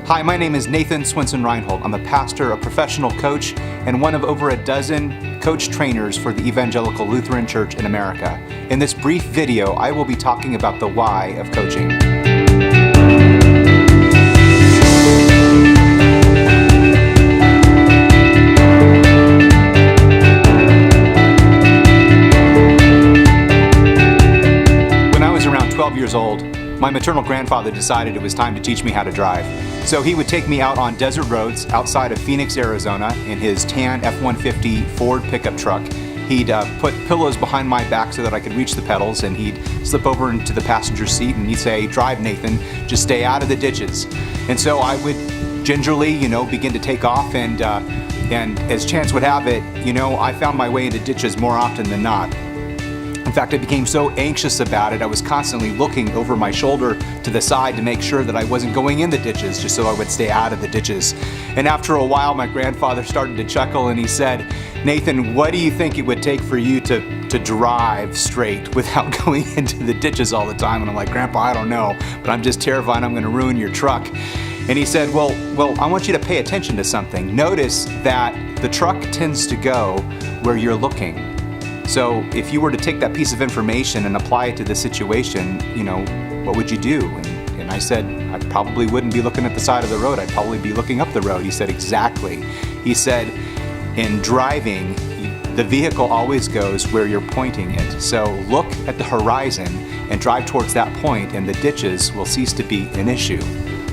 Hi, my name is Nathan Swenson-Reinhold. I'm a pastor, a professional coach, and one of over a dozen coach trainers for the Evangelical Lutheran Church in America. In this brief video, I will be talking about the why of coaching. When I was around 12 years old, my maternal grandfather decided it was time to teach me how to drive. So he would take me out on desert roads outside of Phoenix, Arizona in his tan F-150 Ford pickup truck. He'd put pillows behind my back so that I could reach the pedals, and he'd slip over into the passenger seat and he'd say, "Drive, Nathan, just stay out of the ditches." And so I would gingerly, begin to take off, and as chance would have it, I found my way into ditches more often than not. In fact, I became so anxious about it, I was constantly looking over my shoulder to the side to make sure that I wasn't going in the ditches, just so I would stay out of the ditches. And after a while, my grandfather started to chuckle and he said, "Nathan, what do you think it would take for you to drive straight without going into the ditches all the time?" And I'm like, "Grandpa, I don't know, but I'm just terrified I'm going to ruin your truck." And he said, well, I want you to pay attention to something. Notice that the truck tends to go where you're looking. So if you were to take that piece of information and apply it to the situation, what would you do? And I said, I probably wouldn't be looking at the side of the road. I'd probably be looking up the road. He said, exactly. He said, in driving, the vehicle always goes where you're pointing it. So look at the horizon and drive towards that point, and the ditches will cease to be an issue.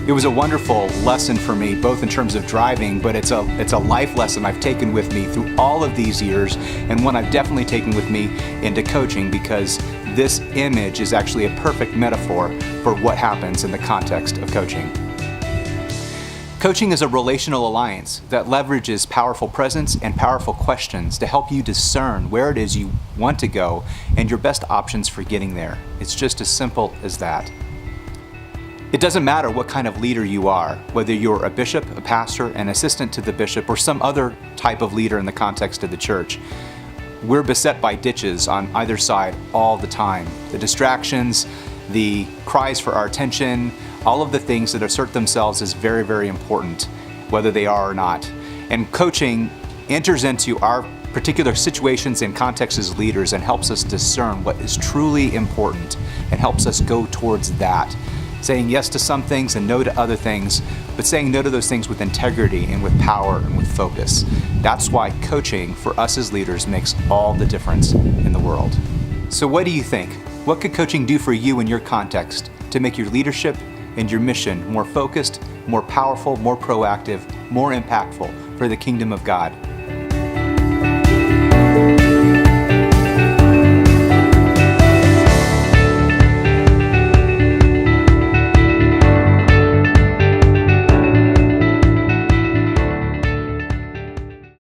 It was a wonderful lesson for me, both in terms of driving, but it's a life lesson I've taken with me through all of these years, and one I've definitely taken with me into coaching, because this image is actually a perfect metaphor for what happens in the context of coaching. Coaching is a relational alliance that leverages powerful presence and powerful questions to help you discern where it is you want to go and your best options for getting there. It's just as simple as that. It doesn't matter what kind of leader you are, whether you're a bishop, a pastor, an assistant to the bishop, or some other type of leader in the context of the church. We're beset by ditches on either side all the time. The distractions, the cries for our attention, all of the things that assert themselves as very, very important, whether they are or not. And coaching enters into our particular situations and contexts as leaders and helps us discern what is truly important and helps us go towards that. Saying yes to some things and no to other things, but saying no to those things with integrity and with power and with focus. That's why coaching for us as leaders makes all the difference in the world. So what do you think? What could coaching do for you in your context to make your leadership and your mission more focused, more powerful, more proactive, more impactful for the kingdom of God?